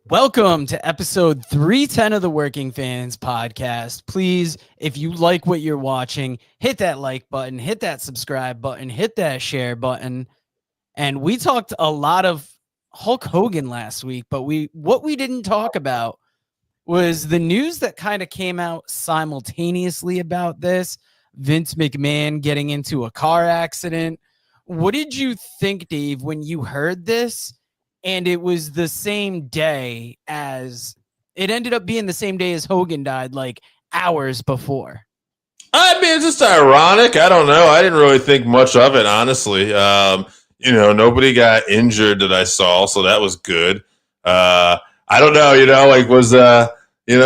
Welcome to episode 310 of the Working Fans Podcast. Please, if you like what you're watching, hit that like button, hit that subscribe button, hit that share button. And we talked a lot of Hulk Hogan last week, but what we didn't talk about was the news that kind of came out simultaneously about this. Vince McMahon getting into a car accident. What did you think, Dave, when you heard this? And it was the same day as it ended up being the same day as Hogan died, like hours before. I mean, it's just ironic. I don't know. I didn't really think much of it, honestly. Nobody got injured that I saw, so that was good. I don't know,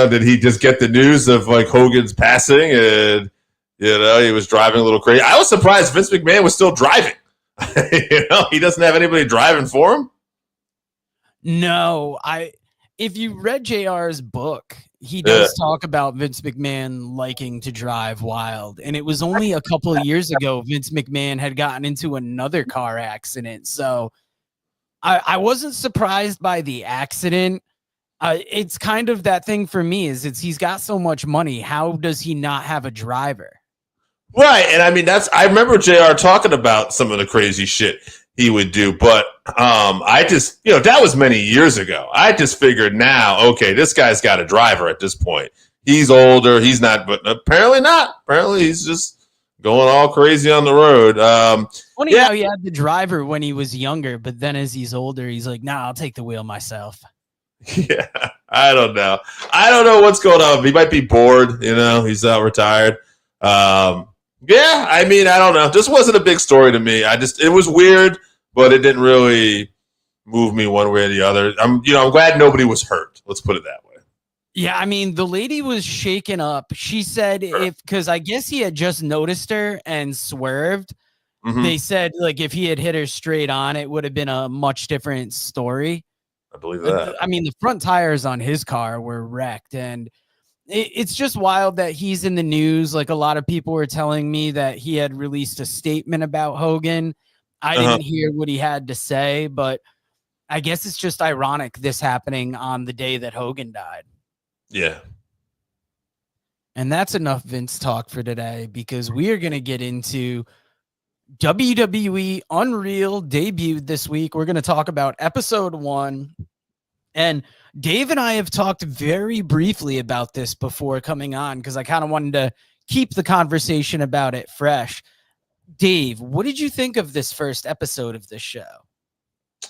did he just get the news of like Hogan's passing and, he was driving a little crazy. I was surprised Vince McMahon was still driving. He doesn't have anybody driving for him. No, if you read JR's book, he does talk about Vince McMahon liking to drive wild. And it was only a couple of years ago Vince McMahon had gotten into another car accident. So I wasn't surprised by the accident. It's kind of that thing for me is he's got so much money. How does he not have a driver? Right. And I mean, I remember JR talking about some of the crazy shit he would do, but I just, that was many years ago. I just figured now, okay, this guy's got a driver at this point. He's older, he's not, but apparently not. Apparently he's just going all crazy on the road. Funny how he had the driver when he was younger, but then as he's older, he's like, nah, I'll take the wheel myself. Yeah, I don't know. I don't know what's going on. He might be bored, he's retired. Yeah, I mean, I don't know. This wasn't a big story to me. It was weird, but it didn't really move me one way or the other. I'm glad nobody was hurt. Let's put it that way. Yeah, I mean, the lady was shaken up. She said because I guess he had just noticed her and swerved. Mm-hmm. They said, like, if he had hit her straight on, it would have been a much different story. I believe that. I mean, the front tires on his car were wrecked, and it's just wild that he's in the news. Like, a lot of people were telling me that he had released a statement about Hogan. I didn't hear what he had to say, but I guess it's just ironic this happening on the day that Hogan died. Yeah. And that's enough Vince talk for today, because we are going to get into WWE Unreal debuted this week. We're going to talk about episode 1. And Dave and I have talked very briefly about this before coming on, because I kind of wanted to keep the conversation about it fresh. Dave, what did you think of this first episode of this show?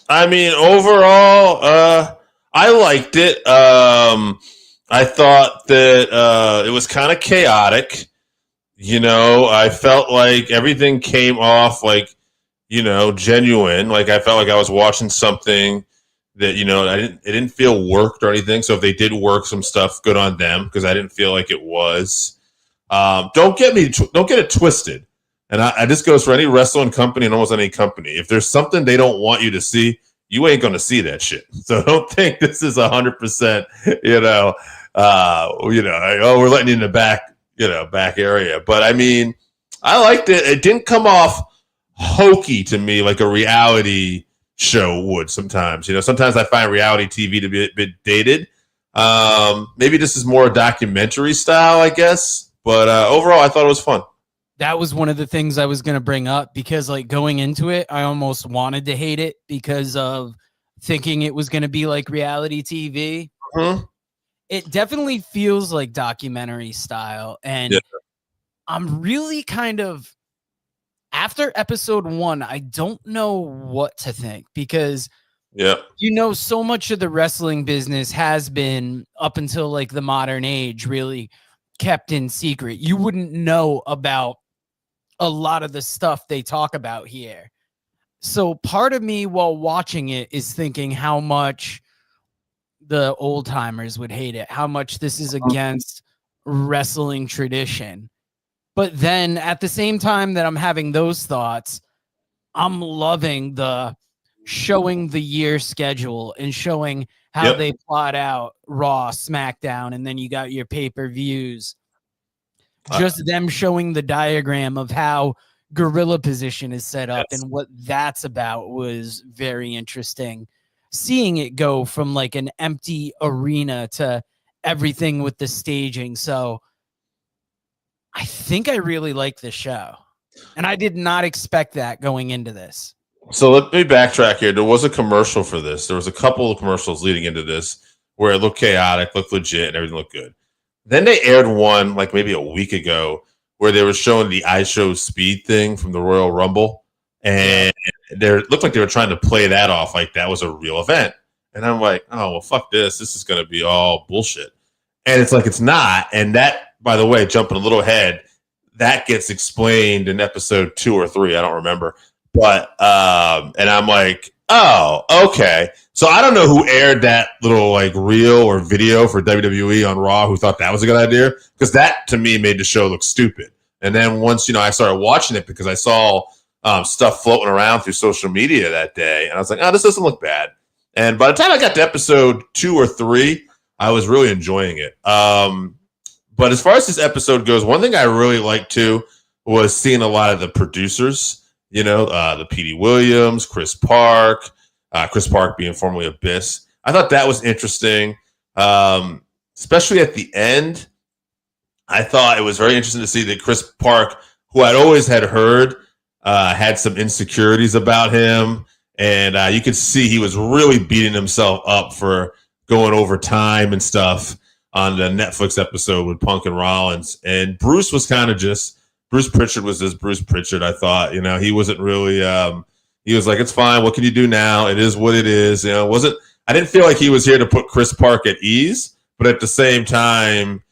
I mean, overall, I liked it. I thought that it was kind of chaotic. I felt like everything came off like, genuine. Like, I felt like I was watching something that, it didn't feel worked or anything. So if they did work some stuff, good on them, because I didn't feel like it was. Don't get it twisted. And this goes for any wrestling company and almost any company. If there's something they don't want you to see, you ain't going to see that shit. So don't think this is 100%, we're letting you in the back area. But I mean, I liked it. It didn't come off hokey to me like a reality show would sometimes. Sometimes I find reality TV to be a bit dated. Maybe this is more documentary style, I guess. But overall, I thought it was fun. That was one of the things I was going to bring up, because like going into it, I almost wanted to hate it because of thinking it was going to be like reality TV. Mm-hmm. It definitely feels like documentary style. And I'm really kind of, after episode 1, I don't know what to think, because so much of the wrestling business has been, up until like the modern age, really kept in secret. You wouldn't know about a lot of the stuff they talk about here. So part of me while watching it is thinking how much the old timers would hate it, how much this is against wrestling tradition. But then at the same time that I'm having those thoughts, I'm loving the showing the year schedule and showing how they plot out Raw, SmackDown, and then you got your pay-per-views. Just them showing the diagram of how Gorilla Position is set up and what that's about was very interesting. seeing it go from like an empty arena to everything with the staging. So I think I really like the show, and I did not expect that going into this. So let me backtrack here. There was a commercial for this. There was a couple of commercials leading into this where it looked chaotic, looked legit, and everything looked good. Then they aired one like maybe a week ago where they were showing the I Show Speed thing from the Royal Rumble, and it looked like they were trying to play that off like that was a real event. And I'm like, oh, well, fuck this. This is going to be all bullshit. And it's like it's not. And that, by the way, jumping a little ahead, that gets explained in episode 2 or 3. I don't remember. But and I'm like, oh, okay. So I don't know who aired that little like reel or video for WWE on Raw who thought that was a good idea, because that to me made the show look stupid. And then once I started watching it because I saw stuff floating around through social media that day, and I was like, oh, this doesn't look bad. And by the time I got to episode 2 or 3, I was really enjoying it. But as far as this episode goes, one thing I really liked too was seeing a lot of the producers. The Petey Williams, Chris Park being formerly Abyss. I thought that was interesting, especially at the end. I thought it was very interesting to see that Chris Park, who I'd always had heard, had some insecurities about him. And you could see he was really beating himself up for going over time and stuff on the Netflix episode with Punk and Rollins. And Bruce was kind of just... Bruce Pritchard was this Bruce Pritchard, I thought. He wasn't really he was like, it's fine, what can you do now? It is what it is. I didn't feel like he was here to put Chris Park at ease, but at the same time,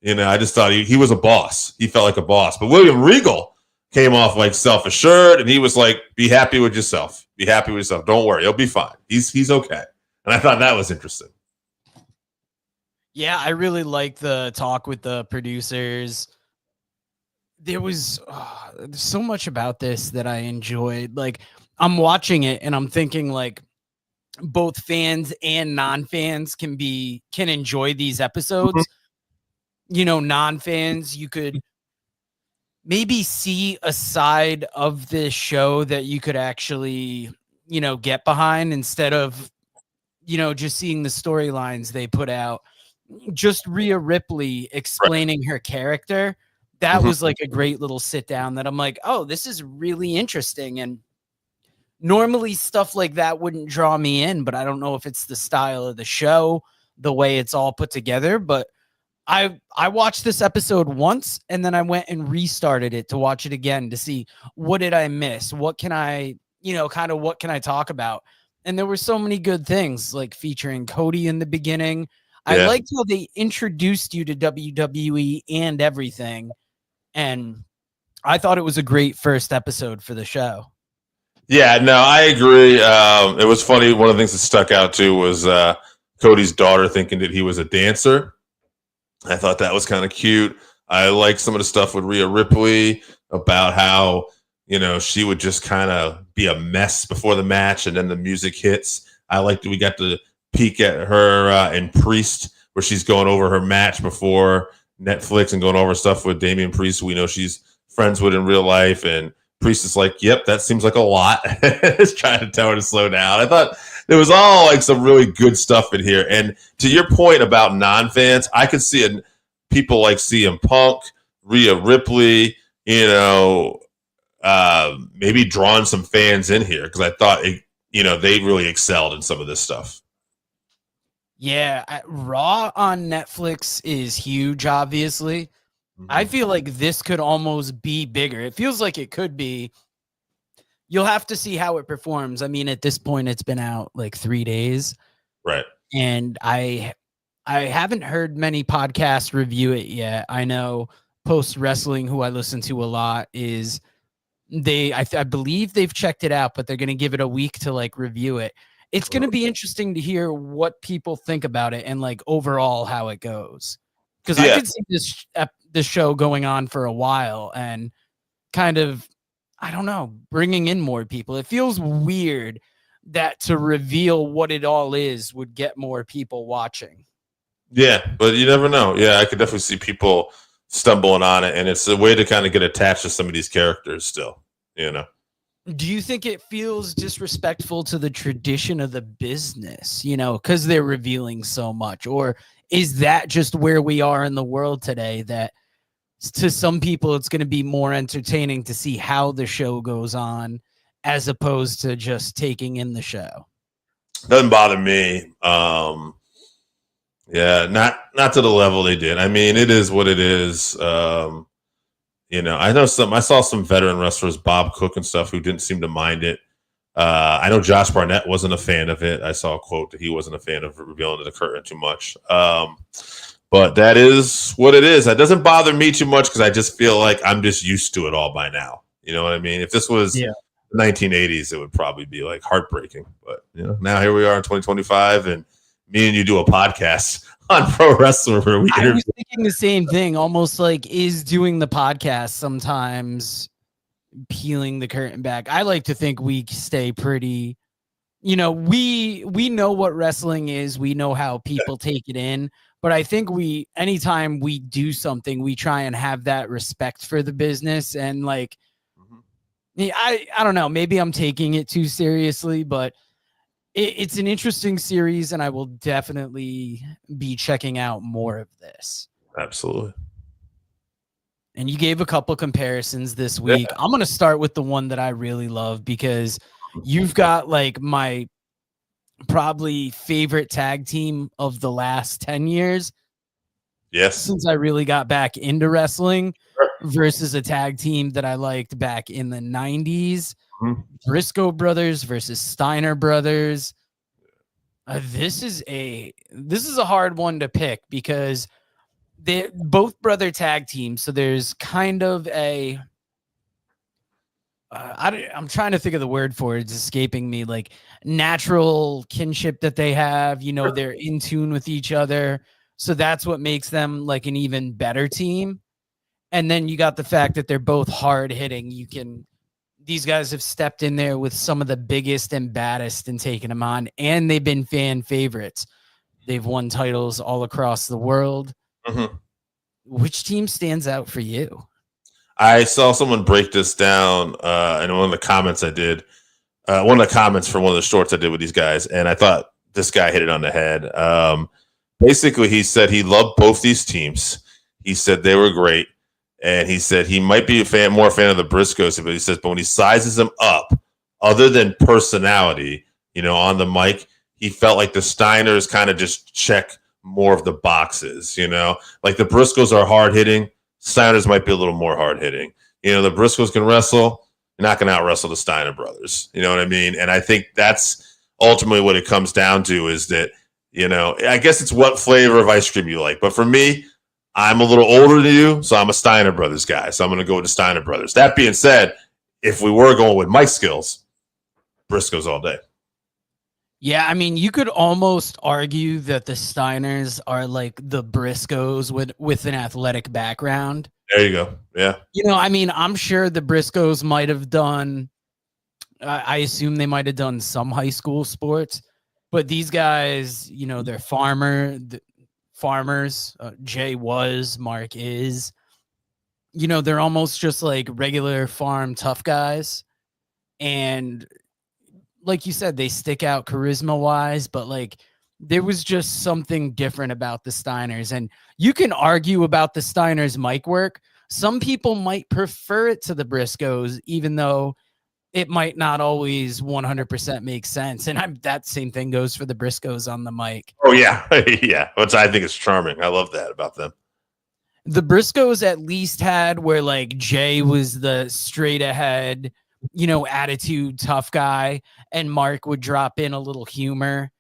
I just thought he was a boss. He felt like a boss. But William Regal came off like self-assured, and he was like, be happy with yourself. Be happy with yourself. Don't worry, you'll be fine. He's okay. And I thought that was interesting. Yeah, I really like the talk with the producers. There's so much about this that I enjoyed. Like, I'm watching it and I'm thinking like both fans and non-fans can enjoy these episodes. Non-fans, you could maybe see a side of this show that you could actually, get behind instead of, just seeing the storylines they put out. Just Rhea Ripley explaining her character. That was like a great little sit down that I'm like, oh, this is really interesting. And normally stuff like that wouldn't draw me in, but I don't know if it's the style of the show, the way it's all put together. But I watched this episode once and then I went and restarted it to watch it again to see what did I miss? What can I, what can I talk about? And there were so many good things like featuring Cody in the beginning. Yeah. I liked how they introduced you to WWE and everything. And I thought it was a great first episode for the show. Yeah, no, I agree. It was funny. One of the things that stuck out too was Cody's daughter thinking that he was a dancer. I thought that was kind of cute. I like some of the stuff with Rhea Ripley about how, she would just kind of be a mess before the match and then the music hits. I liked that we got to peek at her and Priest where she's going over her match before Netflix and going over stuff with Damian Priest, who we know she's friends with in real life. And Priest is like, yep, that seems like a lot. It's trying to tell her to slow down. I thought there was all like some really good stuff in here. And to your point about non-fans, I could see people like CM Punk, Rhea Ripley, maybe drawing some fans in here because I thought, they really excelled in some of this stuff. Yeah, Raw on Netflix is huge, obviously. Mm-hmm. I feel like this could almost be bigger. It feels like it could be. You'll have to see how it performs. I mean, at this point, it's been out like 3 days. Right. And I haven't heard many podcasts review it yet. I know Post Wrestling, who I listen to a lot, I believe they've checked it out, but they're going to give it a week to like review it. It's going to be interesting to hear what people think about it and like overall how it goes. Because I could see this show going on for a while and kind of, I don't know, bringing in more people. It feels weird that to reveal what it all is would get more people watching. Yeah, but you never know. Yeah, I could definitely see people stumbling on it, and it's a way to kind of get attached to some of these characters still, Do you think it feels disrespectful to the tradition of the business, because they're revealing so much? Or is that just where we are in the world today, that to some people it's going to be more entertaining to see how the show goes on as opposed to just taking in the show? Doesn't bother me. Yeah, not to the level they did. I mean, it is what it is. I saw some veteran wrestlers, Bob Cook and stuff, who didn't seem to mind it. I know Josh Barnett wasn't a fan of it. I saw a quote that he wasn't a fan of revealing the curtain too much. But that is what it is. That doesn't bother me too much because I just feel like I'm just used to it all by now. You know what I mean? If this was the 1980s, it would probably be like heartbreaking. But now here we are in 2025, and me and you do a podcast on pro wrestling where we interview. I was thinking the same thing, almost like, is doing the podcast sometimes peeling the curtain back? I like to think we stay pretty, we know what wrestling is. We know how people take it in. But I think anytime we do something, we try and have that respect for the business. And like, I don't know, maybe I'm taking it too seriously, but it's an interesting series, and I will definitely be checking out more of this. Absolutely. And you gave a couple comparisons this week. I'm going to start with the one that I really love, because you've got like my probably favorite tag team of the last 10 years. Yes. Since I really got back into wrestling, versus a tag team that I liked back in the 90s. Briscoe brothers versus Steiner brothers. This is a hard one to pick, because they're both brother tag teams. So there's kind of a I'm trying to think of the word for it. It's escaping me. Like natural kinship that they have. They're in tune with each other. So that's what makes them like an even better team. And then you got the fact that they're both hard hitting. These guys have stepped in there with some of the biggest and baddest and taken them on, and they've been fan favorites. They've won titles all across the world. Which team stands out for you? I saw someone break this down in one of the comments I did. One of the comments for one of the shorts I did with these guys, and I thought this guy hit it on the head. Basically, he said he loved both these teams. He said they were great. And he said he might be more a fan of the Briscoes, but he says, but when he sizes them up, other than personality, on the mic, he felt like the Steiners kind of just check more of the boxes, like the Briscoes are hard hitting. Steiners might be a little more hard hitting. The Briscoes can wrestle. You're not going to out wrestle the Steiner brothers. You know what I mean? And I think that's ultimately what it comes down to, is that, I guess it's what flavor of ice cream you like. But for me, I'm a little older than you, so I'm a Steiner Brothers guy. So I'm going to go with the Steiner Brothers. That being said, if we were going with mic skills, Briscoes all day. Yeah, I mean, you could almost argue that the Steiners are like the Briscoes with an athletic background. There you go. Yeah. I mean, I'm sure the Briscoes might have done, I assume they might have done some high school sports, but these guys, they're farmers. Jay was, Mark is, they're almost just like regular farm tough guys. And like you said, they stick out charisma wise, but like there was just something different about the Steiners. And you can argue about the Steiners' mic work. Some people might prefer it to the Briscoes, even though it might not always 100% make sense. And that same thing goes for the Briscoes on the mic. Oh, yeah. Yeah. Which I think is charming. I love that about them. The Briscoes at least had where like Jay was the straight ahead, attitude, tough guy, and Mark would drop in a little humor.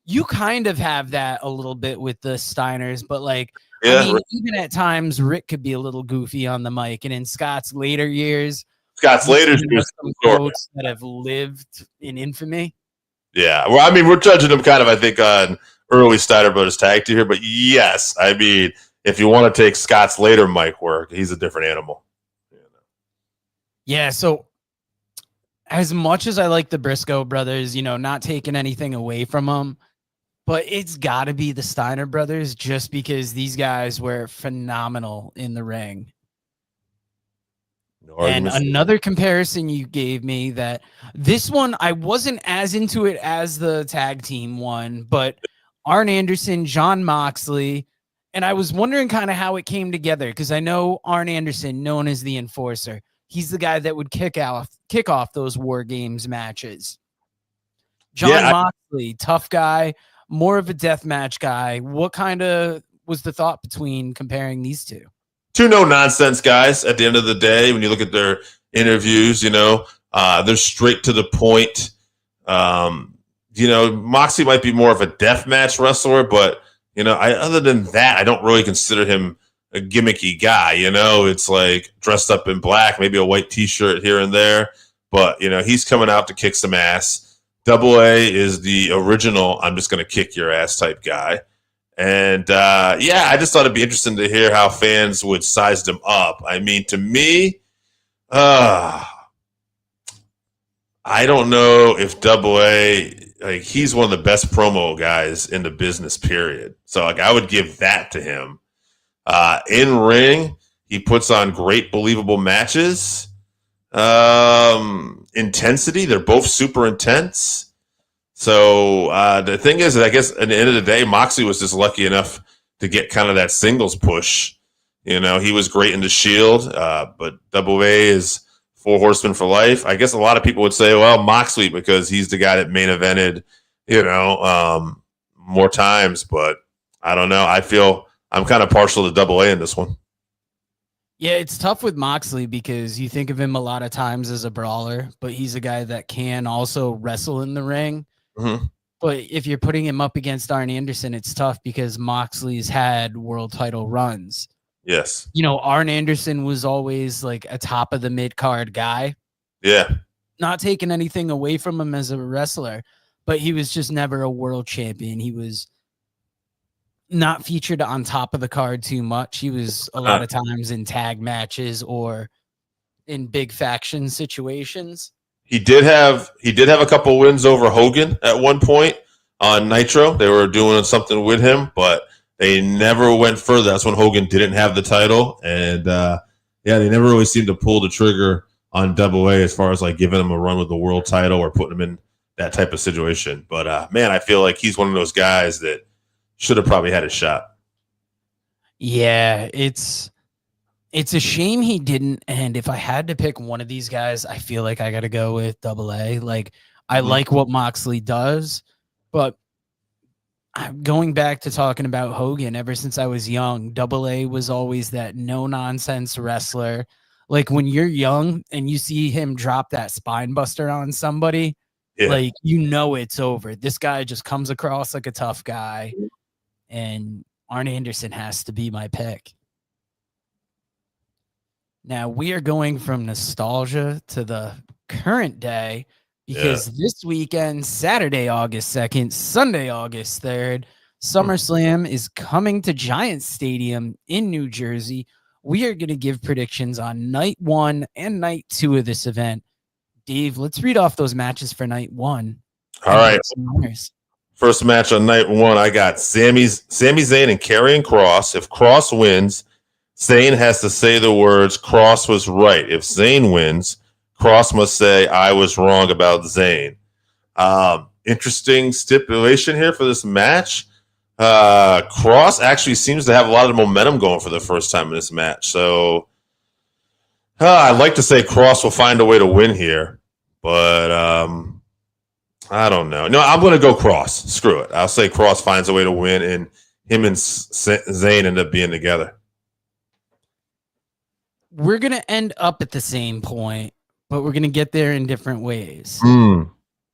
You kind of have that a little bit with the Steiners, but like, I mean, even at times Rick could be a little goofy on the mic. And in Scott's later years, some quotes that have lived in infamy. Yeah. Well, I mean, we're judging them kind of, I think, on early Steiner Brothers tag team here, but yes, I mean, if you want to take Scott's later mic work, he's a different animal. Yeah. So as much as I like the Briscoe brothers, not taking anything away from them, but it's got to be the Steiner brothers, just because these guys were phenomenal in the ring. No And arguments. another comparison you gave me, that this one, I wasn't as into it as the tag team one, but Arn Anderson, John Moxley, and I was wondering kind of how it came together, because I know Arn Anderson, known as the Enforcer, he's the guy that would kick off those War Games matches. John Moxley, tough guy, more of a death match guy. What kind of was the thought between comparing these two? Two no-nonsense guys at the end of the day. When you look at their interviews, they're straight to the point. Moxley might be more of a deathmatch wrestler, but, other than that, I don't really consider him a gimmicky guy. It's like dressed up in black, maybe a white T-shirt here and there. But, he's coming out to kick some ass. Double A is the original, I'm just going to kick your ass type guy. And, I just thought it'd be interesting to hear how fans would size them up. I mean, to me, I don't know if Double A, he's one of the best promo guys in the business, period. So, I would give that to him. In ring, he puts on great, believable matches. Intensity, they're both super intense. So the thing is that I guess at the end of the day, Moxley was just lucky enough to get kind of that singles push. He was great in the Shield, but Double A is 4 Horsemen for life. I guess a lot of people would say, well, Moxley, because he's the guy that main evented, more times. But I don't know. I feel I'm kind of partial to Double A in this one. Yeah, it's tough with Moxley because you think of him a lot of times as a brawler, but he's a guy that can also wrestle in the ring. Mm-hmm. But if you're putting him up against Arn Anderson, it's tough because Moxley's had world title runs. Yes. Arn Anderson was always like a top of the mid-card guy. Yeah. Not taking anything away from him as a wrestler, but he was just never a world champion. He was not featured on top of the card too much. He was a lot of times in tag matches or in big faction situations. He did have a couple wins over Hogan at one point on Nitro. They were doing something with him, but they never went further. That's when Hogan didn't have the title, and they never really seemed to pull the trigger on Double A as far as like giving him a run with the world title or putting him in that type of situation. But man, I feel like he's one of those guys that should have probably had a shot. Yeah, it's a shame he didn't. And if I had to pick one of these guys, I feel like I got to go with Double A. Like, I like what Moxley does, but going back to talking about Hogan, ever since I was young, Double A was always that no-nonsense wrestler. Like, when you're young and you see him drop that spine buster on somebody, like, it's over. This guy just comes across like a tough guy. And Arn Anderson has to be my pick. Now, we are going from nostalgia to the current day because this weekend, Saturday, August 2nd, Sunday, August 3rd, SummerSlam is coming to Giants Stadium in New Jersey. We are going to give predictions on night 1 and night 2 of this event. Dave, let's read off those matches for night 1. All right. First match on night 1, I got Sami Zayn and Karrion Kross. If Kross wins, Zayn has to say the words, Kross was right. If Zayn wins, Kross must say, I was wrong about Zayn. Interesting stipulation here for this match. Kross actually seems to have a lot of momentum going for the first time in this match. So I'd like to say Kross will find a way to win here, but I don't know. No, I'm going to go Kross. Screw it. I'll say Kross finds a way to win, and him and Zayn end up being together. We're going to end up at the same point, but we're going to get there in different ways.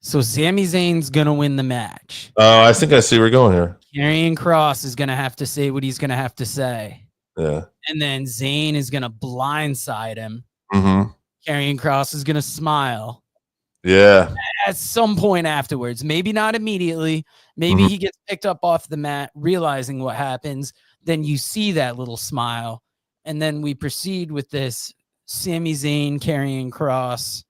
So Sami Zayn's going to win the match. I think I see where we're going here. Karrion Kross is going to have to say what he's going to have to say. Yeah. And then Zayn is going to blindside him. Mm-hmm. Karrion Kross is going to smile. Yeah. At some point afterwards, maybe not immediately. Maybe he gets picked up off the mat, realizing what happens. Then you see that little smile. And then we proceed with this Sami Zayn, Karrion Kross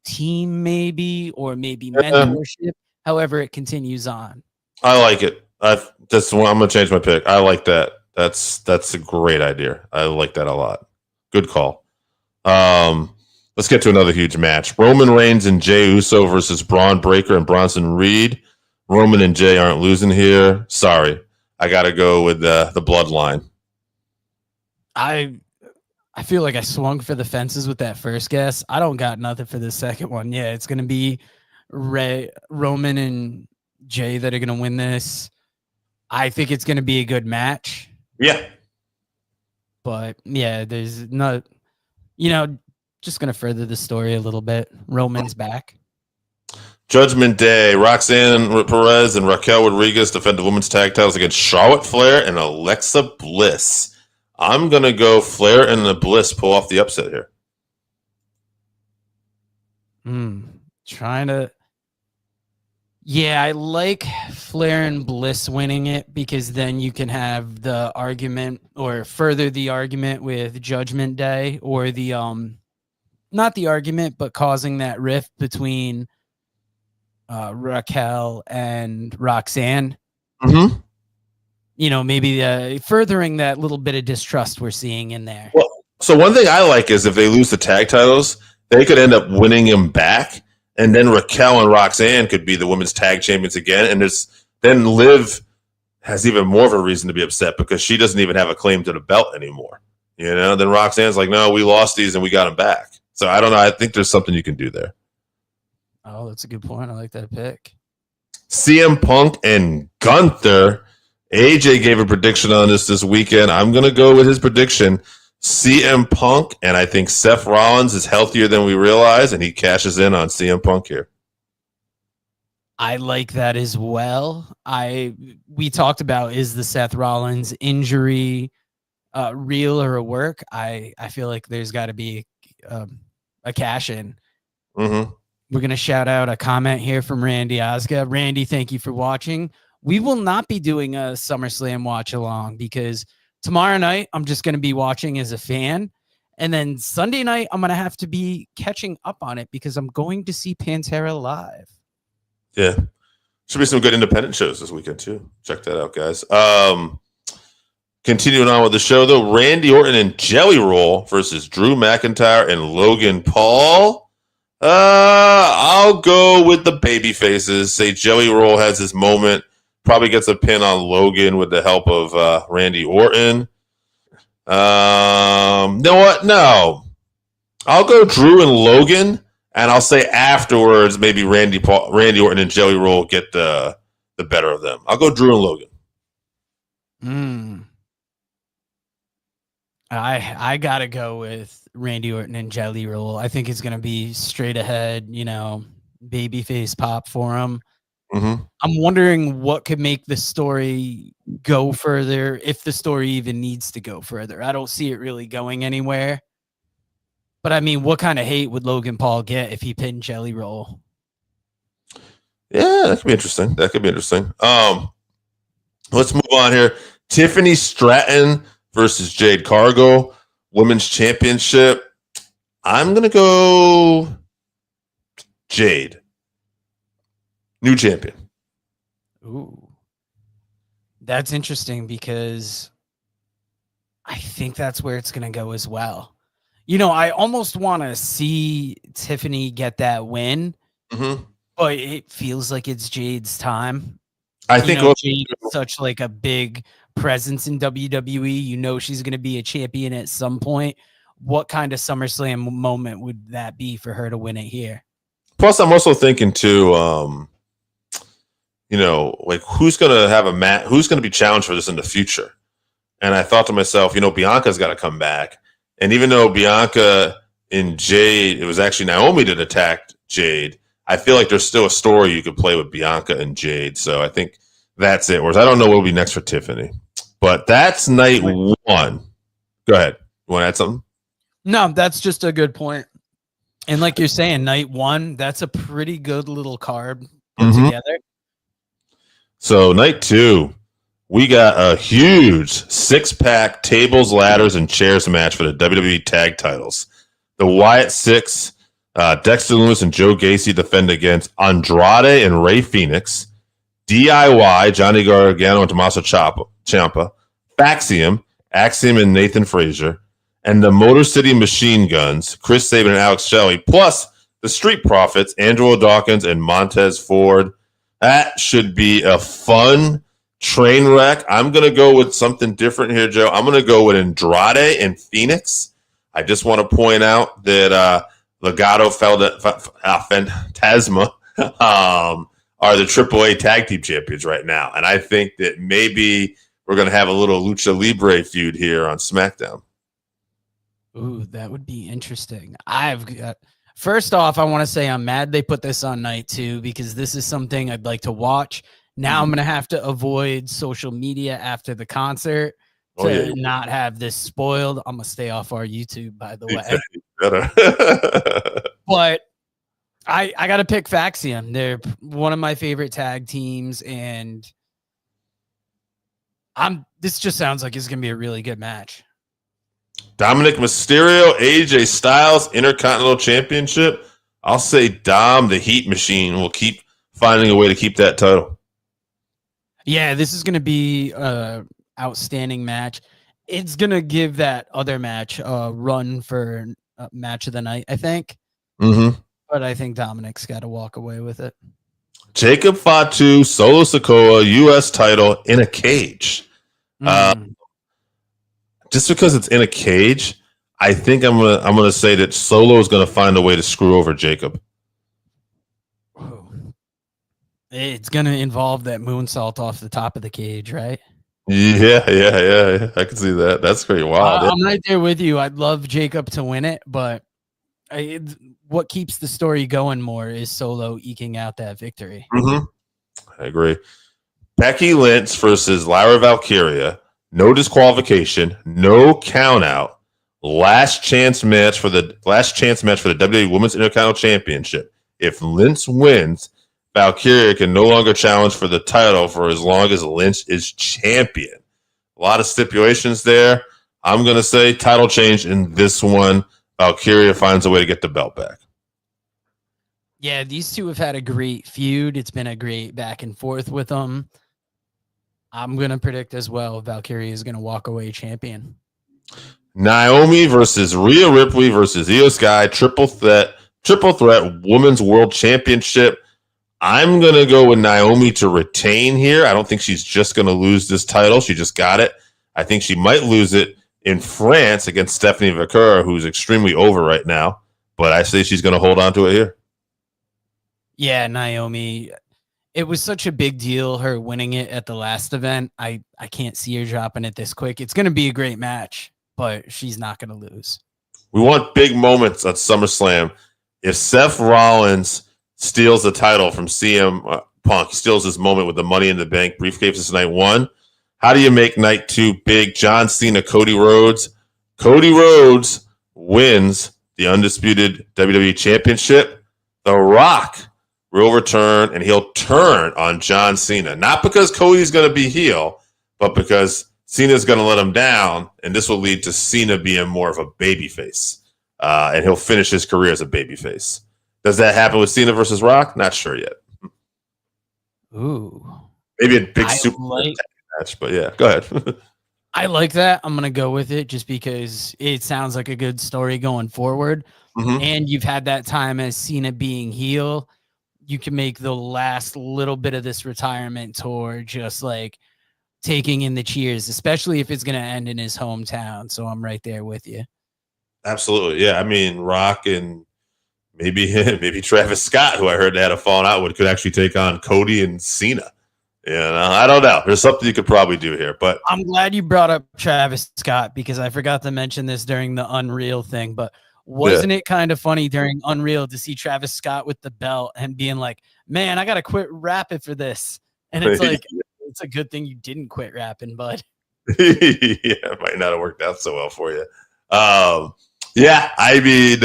team, maybe, or maybe mentorship. However, it continues on. I like it. I'm going to change my pick. I like that. That's a great idea. I like that a lot. Good call. Let's get to another huge match. Roman Reigns and Jey Uso versus Braun Breaker and Bronson Reed. Roman and Jey aren't losing here. Sorry. I got to go with the bloodline. I feel like I swung for the fences with that first guess. I don't got nothing for the second one. Yeah, it's going to be Roman and Jey that are going to win this. I think it's going to be a good match. Yeah. But yeah, there's not, just going to further the story a little bit. Roman's back. Judgment Day. Roxanne Perez and Raquel Rodriguez defend the women's tag titles against Charlotte Flair and Alexa Bliss. I'm going to go Flair and the Bliss pull off the upset here. Yeah, I like Flair and Bliss winning it because then you can have the argument or further the argument with Judgment Day or the not the argument, but causing that rift between Raquel and Roxanne. Mm-hmm. Maybe furthering that little bit of distrust we're seeing in there. Well, so one thing I like is if they lose the tag titles, they could end up winning them back, and then Raquel and Roxanne could be the women's tag champions again, and then Liv has even more of a reason to be upset because she doesn't even have a claim to the belt anymore. Then Roxanne's like, no, we lost these and we got them back. So I don't know. I think there's something you can do there. Oh, that's a good point. I like that pick. CM Punk and Gunther. AJ gave a prediction on this weekend. I'm going to go with his prediction. CM Punk, and I think Seth Rollins is healthier than we realize, and he cashes in on CM Punk here. I like that as well. We talked about, is the Seth Rollins injury real or a work? I feel like there's got to be a cash in. Mm-hmm. We're going to shout out a comment here from Randy Osga. Randy, thank you for watching. We will not be doing a SummerSlam watch along because tomorrow night I'm just going to be watching as a fan. And then Sunday night I'm going to have to be catching up on it because I'm going to see Pantera live. Yeah. Should be some good independent shows this weekend too. Check that out, guys. Continuing on with the show though, Randy Orton and Jelly Roll versus Drew McIntyre and Logan Paul. I'll go with the baby faces. Say Jelly Roll has his moment. Probably gets a pin on Logan with the help of Randy Orton. You know what? No. I'll go Drew and Logan, and I'll say afterwards maybe Randy Orton and Jelly Roll get the better of them. I'll go Drew and Logan. I gotta go with Randy Orton and Jelly Roll. I think it's gonna be straight ahead, babyface pop for him. Mm-hmm. I'm wondering what could make the story go further, if the story even needs to go further. I don't see it really going anywhere. But I mean, what kind of hate would Logan Paul get if he pinned Jelly Roll? Yeah, that could be interesting. Let's move on here. Tiffany Stratton versus Jade Cargill, Women's Championship. I'm going to go Jade. New champion. Ooh. That's interesting because I think that's where it's going to go as well. I almost want to see Tiffany get that win, but it feels like it's Jade's time. I think Jade is such like a big presence in WWE. She's going to be a champion at some point. What kind of SummerSlam moment would that be for her to win it here? Plus, I'm also thinking too, who's going to have a match? Who's going to be challenged for this in the future? And I thought to myself, Bianca's got to come back. And even though Bianca and Jade, it was actually Naomi that attacked Jade, I feel like there's still a story you could play with Bianca and Jade. So I think that's it. Whereas I don't know what will be next for Tiffany. But that's night one. Go ahead. You want to add something? No, that's just a good point. And like you're saying, night one, that's a pretty good little card put together. So night two, we got a huge 6-pack tables, ladders, and chairs match for the WWE tag titles. The Wyatt Six, Dexter Loomis and Joe Gacy defend against Andrade and Rey Fenix, DIY, Johnny Gargano and Tommaso Ciampa, Faxium, Axiom and Nathan Frazier, and the Motor City Machine Guns, Chris Sabin and Alex Shelley, plus the Street Profits, Angelo Dawkins and Montez Ford. That should be a fun train wreck. I'm going to go with something different here, Joe. I'm going to go with Andrade and Phoenix. I just want to point out that Legado Fantasma are the AAA Tag Team Champions right now. And I think that maybe we're going to have a little Lucha Libre feud here on SmackDown. Ooh, that would be interesting. First off, I want to say I'm mad they put this on night 2 because this is something I'd like to watch. Now I'm going to have to avoid social media after the concert to not have this spoiled. I'm going to stay off our YouTube, by the way. But I got to pick Faxion. They're one of my favorite tag teams, and this just sounds like it's going to be a really good match. Dominic Mysterio, AJ Styles, Intercontinental Championship. I'll say Dom, the Heat Machine, will keep finding a way to keep that title. Yeah, this is going to be an outstanding match. It's going to give that other match a run for match of the night, I think. Mm-hmm. But I think Dominic's got to walk away with it. Jacob Fatu, Solo Sikoa, U.S. title in a cage. Just because it's in a cage, I think I'm gonna say that Solo is gonna find a way to screw over Jacob. It's gonna involve that moonsault off the top of the cage, right? Yeah. I can see that. That's pretty wild. I'm right there with you. I'd love Jacob to win it, but what keeps the story going more is Solo eking out that victory. Mm-hmm. I agree. Becky Lynch versus Lyra Valkyria. No disqualification, no count out. Last chance match for the WWE Women's Intercontinental Championship. If Lynch wins, Valkyria can no longer challenge for the title for as long as Lynch is champion. A lot of stipulations there. I'm going to say title change in this one. Valkyria finds a way to get the belt back. Yeah, these two have had a great feud. It's been a great back and forth with them. I'm going to predict as well Valkyria is going to walk away champion. Naomi versus Rhea Ripley versus Io Sky, triple threat Women's World Championship. I'm going to go with Naomi to retain here. I don't think she's just going to lose this title. She just got it. I think she might lose it in France against Stephanie Vaquera, who's extremely over right now. But I say she's going to hold on to it here. Yeah, Naomi. It was such a big deal, her winning it at the last event. I can't see her dropping it this quick. It's going to be a great match, but she's not going to lose. We want big moments at SummerSlam. If Seth Rollins steals the title from CM Punk, steals his moment with the Money in the Bank briefcase this night 1, how do you make night 2 big? John Cena, Cody Rhodes. Cody Rhodes wins the undisputed WWE Championship. The Rock will return, and he'll turn on John Cena. Not because Cody's going to be heel, but because Cena's going to let him down, and this will lead to Cena being more of a babyface. And he'll finish his career as a babyface. Does that happen with Cena versus Rock? Not sure yet. Ooh. Maybe a big super match, but yeah, go ahead. I like that. I'm going to go with it just because it sounds like a good story going forward. Mm-hmm. And you've had that time as Cena being heel. You can make the last little bit of this retirement tour just like taking in the cheers, especially if it's going to end in his hometown. So I'm right there with you. Absolutely. Yeah. I mean, Rock and maybe Travis Scott, who I heard they had a falling out with, could actually take on Cody and Cena. You know, I don't know. There's something you could probably do here, but I'm glad you brought up Travis Scott because I forgot to mention this during the Unreal thing, but wasn't it kind of funny during Unreal to see Travis Scott with the belt and being like, man, I got to quit rapping for this. And it's like, it's a good thing you didn't quit rapping, bud. Yeah, it might not have worked out so well for you. Yeah, I mean,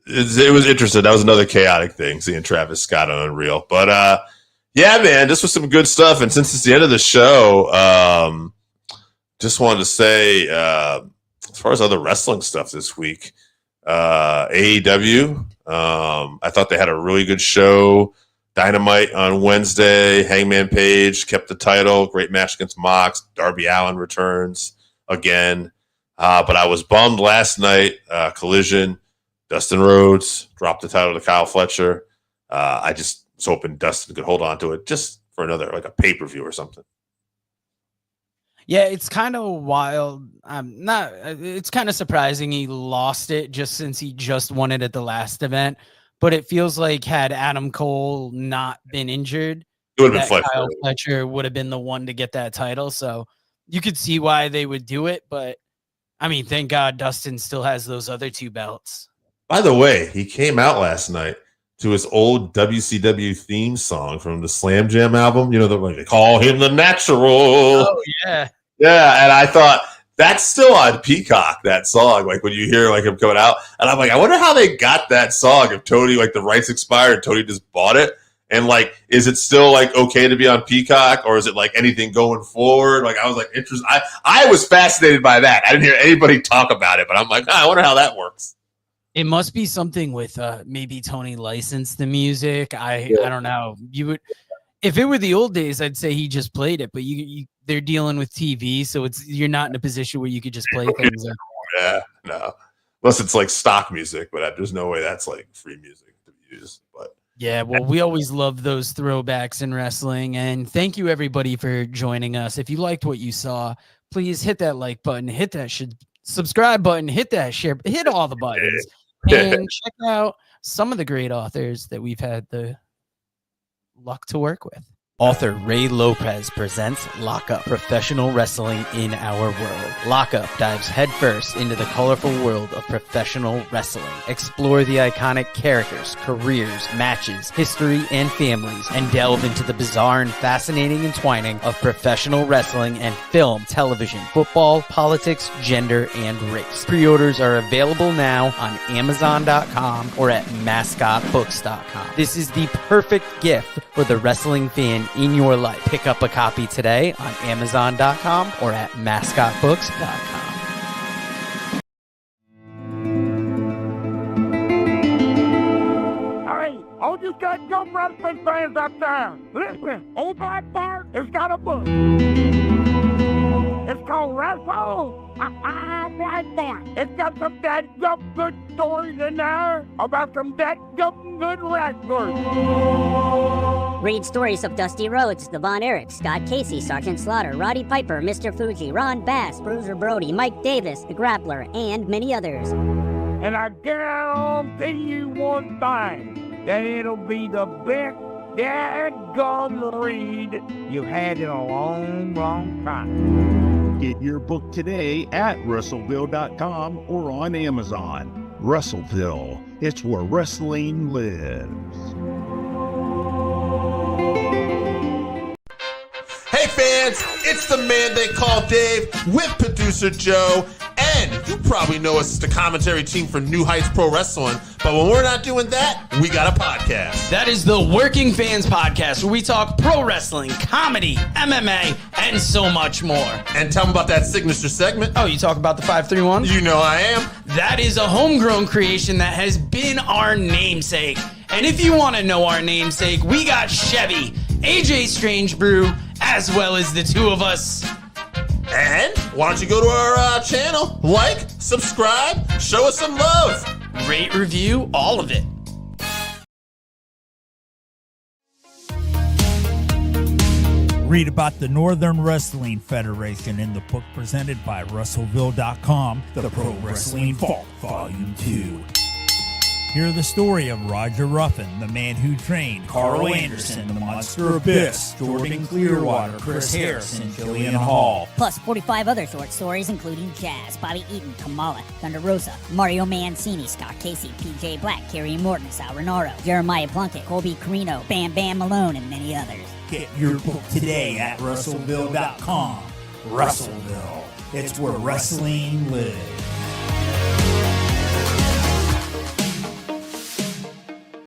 it was interesting. That was another chaotic thing, seeing Travis Scott on Unreal. But, yeah, man, this was some good stuff. And since it's the end of the show, just wanted to say, as far as other wrestling stuff this week, AEW, I thought they had a really good show. Dynamite on Wednesday. Hangman Page kept the title. Great match against Mox. Darby Allin returns again. But I was bummed last night. Collision, Dustin Rhodes dropped the title to Kyle Fletcher. I just was hoping Dustin could hold on to it just for another, like a pay-per-view or something. Yeah, it's kind of wild. It's kind of surprising he lost it just since he just won it at the last event. But it feels like had Adam Cole not been injured, it would have been Kyle Fletcher would have been the one to get that title. So you could see why they would do it. But I mean, thank God Dustin still has those other 2 belts. By the way, he came out last night to his old WCW theme song from the Slam Jam album. You know, they call him the Natural. Oh, yeah. Yeah, and I thought, that's still on Peacock, that song, like when you hear like him coming out. And I'm like, I wonder how they got that song. If Tony, like the rights expired and Tony just bought it. And like, is it still like okay to be on Peacock, or is it like anything going forward? Like, I was like interested. I was fascinated by that. I didn't hear anybody talk about it, but I'm like, I wonder how that works. It must be something with maybe Tony licensed the music. I don't know. You would, if it were the old days, I'd say he just played it, but they're dealing with TV, so you're not in a position where you could just play things. Yeah, no, unless it's like stock music, but there's no way that's like free music to use. But yeah, well, we always love those throwbacks in wrestling, and thank you everybody for joining us. If you liked what you saw, please hit that like button, hit that subscribe button, hit that share, hit all the buttons, and check out some of the great authors that we've had the luck to work with. Author Ray Lopez presents Lockup, Professional Wrestling in Our World. Lockup dives headfirst into the colorful world of professional wrestling. Explore the iconic characters, careers, matches, history, and families, and delve into the bizarre and fascinating entwining of professional wrestling and film, television, football, politics, gender, and race. Pre-orders are available now on Amazon.com or at MascotBooks.com. This is the perfect gift for the wrestling fan in your life. Pick up a copy today on Amazon.com or at MascotBooks.com. Hey, all you goddamn wrestling fans out there, listen, Old Black Bart has got a book. It's called Wrestle. Black Bart. It's got some dadgum good stories in there about some dadgum good wrestlers. Read stories of Dusty Rhodes, the Von Erich, Scott Casey, Sergeant Slaughter, Roddy Piper, Mr. Fuji, Ron Bass, Bruiser Brody, Mike Davis, the Grappler, and many others. And I guarantee you one thing, that it'll be the best dadgum read you've had in a long, long time. Get your book today at Russellville.com or on Amazon. Russellville, it's where wrestling lives. hey fans, it's the man they call Dave with producer Joe. And you probably know us as the commentary team for New Heights Pro Wrestling. But when we're not doing that, we got a podcast. That is the Working Fans Podcast, where we talk pro wrestling, comedy, MMA, and so much more. And tell them about that signature segment. Oh, you talk about the 531? You know I am. That is a homegrown creation that has been our namesake. And if you want to know our namesake, we got Chevy, AJ Strange Brew, as well as the two of us. And why don't you go to our channel, like, subscribe, show us some love. Rate, review, all of it. Read about the Northern Wrestling Federation in the book presented by Russellville.com, The Pro Wrestling Vault, Volume 2. Hear the story of Roger Ruffin, the man who trained Carl Anderson, the Monster Abyss, Jordan Clearwater, Chris Harrison, Jillian Hall. Plus 45 other short stories including Jazz, Bobby Eaton, Kamala, Thunder Rosa, Mario Mancini, Scott Casey, PJ Black, Kerry Morton, Sal Renaro, Jeremiah Plunkett, Colby Carino, Bam Bam Malone, and many others. Get your book today at Russellville.com. Russellville, it's where wrestling lives.